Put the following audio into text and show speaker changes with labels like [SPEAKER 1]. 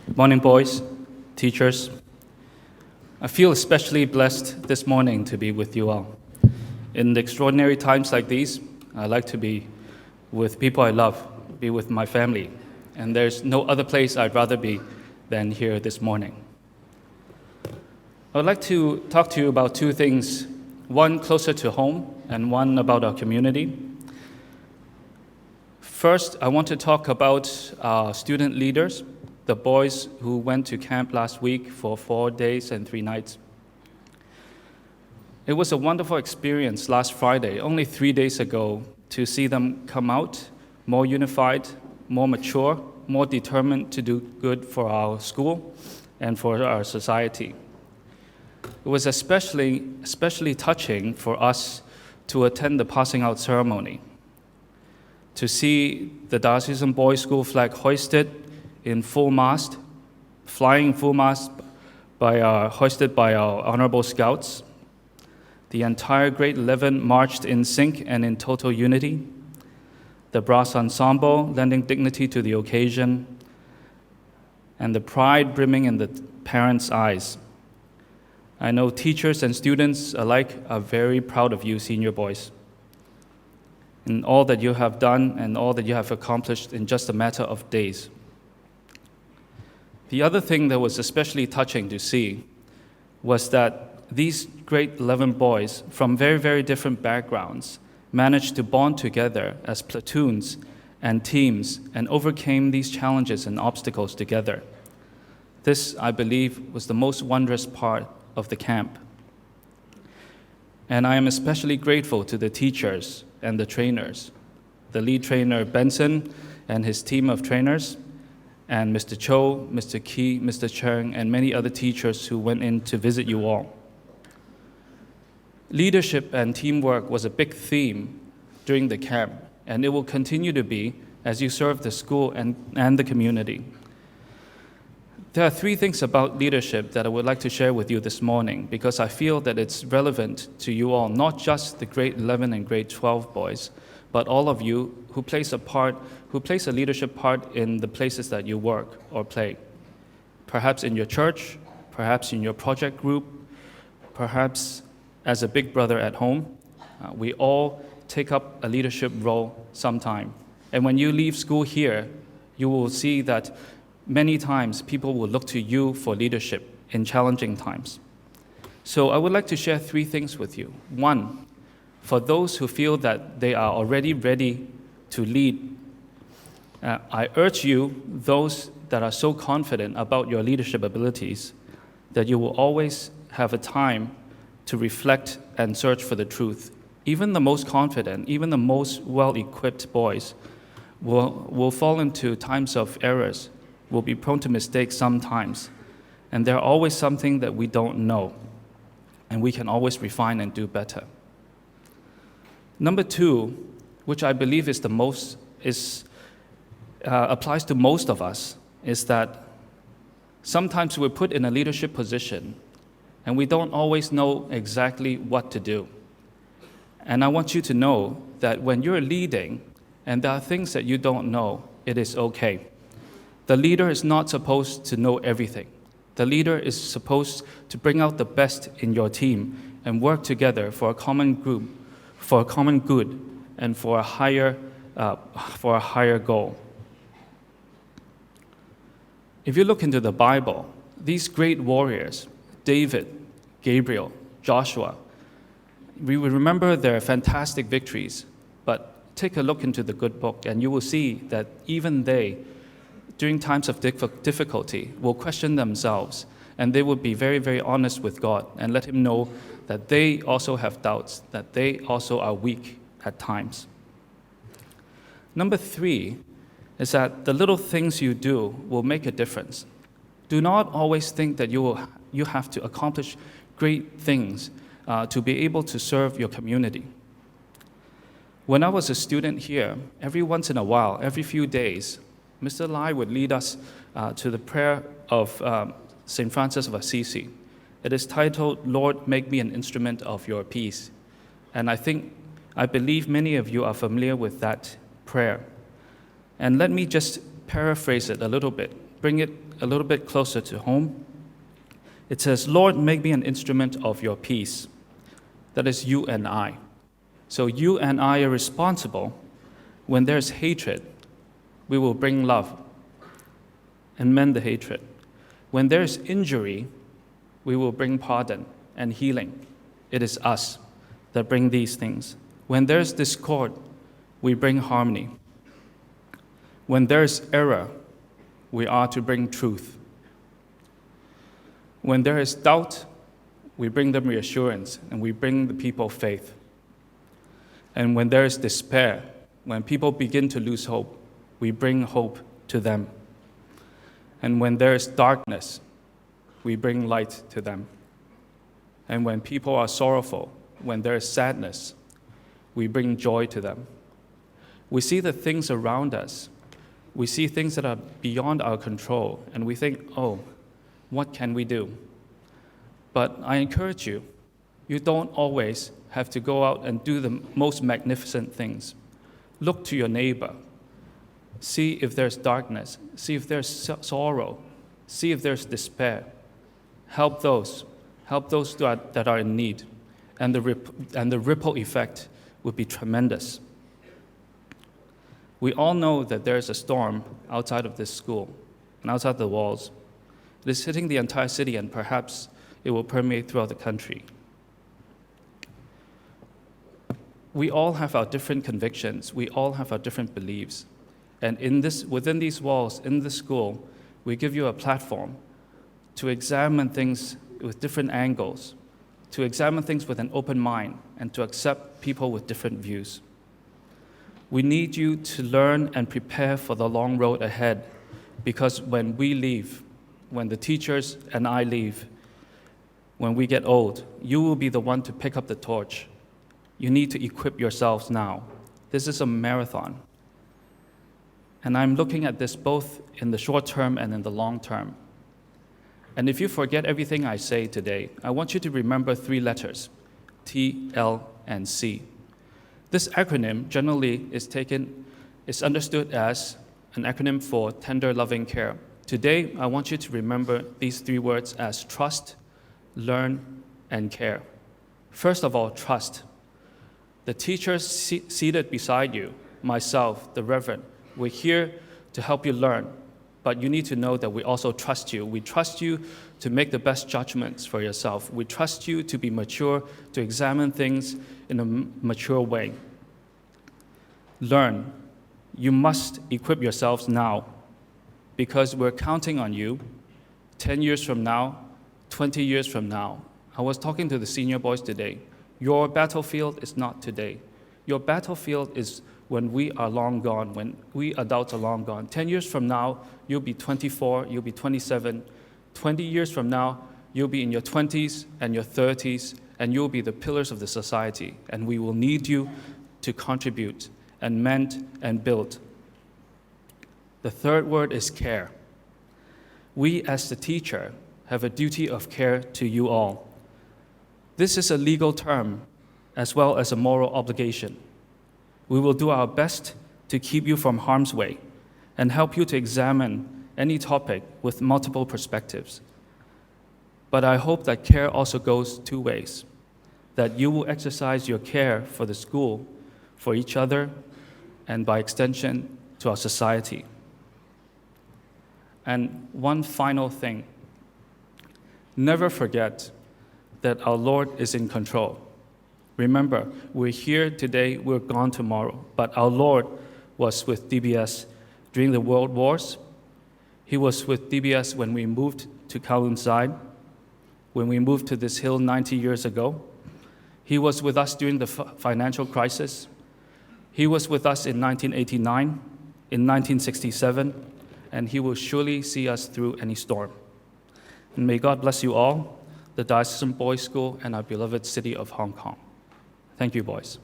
[SPEAKER 1] Good morning, boys, teachers. I feel especially blessed this morning to be with you all. In extraordinary times like these, I like to be with people I love, be with my family, and there's no other place I'd rather be than here this morning. I would like to talk to you about two things, one closer to home and one about our community. First, I want to talk about our student leaders, the boys who went to camp last week for 4 days and 3 nights. It was a wonderful experience last Friday, only 3 days ago, to see them come out more unified, more mature, more determined to do good for our school and for our society. It was especially touching for us to attend the passing out ceremony, to see the Diocesan Boys School flag hoisted in full mast, flying full mast hoisted by our honorable scouts. The entire grade 11 marched in sync and in total unity. The brass ensemble lending dignity to the occasion, and the pride brimming in the parents' eyes. I know teachers and students alike are very proud of you, senior boys, in all that you have done and all that you have accomplished in just a matter of days. The other thing that was especially touching to see was that these grade 11 boys from very, very different backgrounds managed to bond together as platoons and teams and overcame these challenges and obstacles together. This, I believe, was the most wondrous part of the camp. And I am especially grateful to the teachers and the trainers, the lead trainer Benson and his team of trainers, and Mr. Cho, Mr. Key, Mr. Cheng, and many other teachers who went in to visit you all. Leadership and teamwork was a big theme during the camp, and it will continue to be as you serve the school and the community. There are 3 things about leadership that I would like to share with you this morning because I feel that it's relevant to you all, not just the grade 11 and grade 12 boys, but all of you who plays a leadership part in the places that you work or play. Perhaps in your church, perhaps in your project group, perhaps as a big brother at home. We all take up a leadership role sometime. And when you leave school here, you will see that many times people will look to you for leadership in challenging times. So I would like to share 3 things with you. 1, for those who feel that they are already ready to lead, I urge you, those that are so confident about your leadership abilities, that you will always have a time to reflect and search for the truth. Even the most confident, even the most well-equipped boys will fall into times of errors, will be prone to mistakes sometimes, and there's always something that we don't know, and we can always refine and do better. Number 2, which I believe applies to most of us, is that sometimes we're put in a leadership position and we don't always know exactly what to do. And I want you to know that when you're leading and there are things that you don't know, it is okay. The leader is not supposed to know everything. The leader is supposed to bring out the best in your team and work together for a common group, for a common good, and for a higher goal. If you look into the Bible, these great warriors, David, Gabriel, Joshua, we will remember their fantastic victories, but take a look into the good book and you will see that even they, during times of difficulty, will question themselves, and they will be very, very honest with God and let Him know that they also have doubts, that they also are weak at times. Number 3 is that the little things you do will make a difference. Do not always think that you have to accomplish great things to be able to serve your community. When I was a student here, every once in a while, every few days, Mr. Lai would lead us to the prayer of St. Francis of Assisi. It is titled, "Lord, make me an instrument of your peace." And I believe many of you are familiar with that prayer. And let me just paraphrase it a little bit bring it a little bit closer to home. It says, Lord, make me an instrument of your peace. That is you and I. So you and I are responsible. When there's hatred, we will bring love and mend the hatred. When there's injury, we will bring pardon and healing. It is us that bring these things. When there's discord, we bring harmony. When there's error, we are to bring truth. When there is doubt, we bring them reassurance, and we bring the people faith. And when there is despair, when people begin to lose hope, we bring hope to them. And when there is darkness, we bring light to them. And when people are sorrowful, when there is sadness, we bring joy to them. We see the things around us. We see things that are beyond our control, and we think, oh, what can we do? But I encourage you, you don't always have to go out and do the most magnificent things. Look to your neighbor. See if there's darkness. See if there's sorrow. See if there's despair. Help those. Help those that are in need. And the ripple effect would be tremendous. We all know that there's a storm outside of this school and outside the walls. It is hitting the entire city, and perhaps it will permeate throughout the country. We all have our different convictions. We all have our different beliefs. And within these walls, in the school, we give you a platform to examine things with different angles, to examine things with an open mind, and to accept people with different views. We need you to learn and prepare for the long road ahead, because when we leave, when the teachers and I leave, when we get old, you will be the one to pick up the torch. You need to equip yourselves now. This is a marathon. And I'm looking at this both in the short term and in the long term. And if you forget everything I say today, I want you to remember 3 letters, T, L, and C. This acronym generally is understood as an acronym for tender, loving care. Today, I want you to remember these 3 words as trust, learn, and care. First of all, trust. The teachers seated beside you, myself, the Reverend, we're here to help you learn, but you need to know that we also trust you. We trust you to make the best judgments for yourself. We trust you to be mature, to examine things in a mature way. Learn. You must equip yourselves now, because we're counting on you 10 years from now, 20 years from now. I was talking to the senior boys today. Your battlefield is not today. Your battlefield is when we are long gone, when we adults are long gone. 10 years from now, you'll be 24, you'll be 27. 20 years from now, you'll be in your 20s and your 30s, and you'll be the pillars of the society. And we will need you to contribute and mend and build. The third word is care. We, as the teacher, have a duty of care to you all. This is a legal term as well as a moral obligation. We will do our best to keep you from harm's way and help you to examine any topic with multiple perspectives. But I hope that care also goes 2 ways, that you will exercise your care for the school, for each other, and by extension, to our society. And one final thing, never forget that our Lord is in control. Remember, we're here today, we're gone tomorrow, but our Lord was with DBS during the World Wars. He was with DBS when we moved to Kowloon Side, when we moved to this hill 90 years ago. He was with us during the financial crisis. He was with us in 1989, in 1967, and he will surely see us through any storm. And may God bless you all, the Diocesan Boys School, and our beloved city of Hong Kong. Thank you, boys.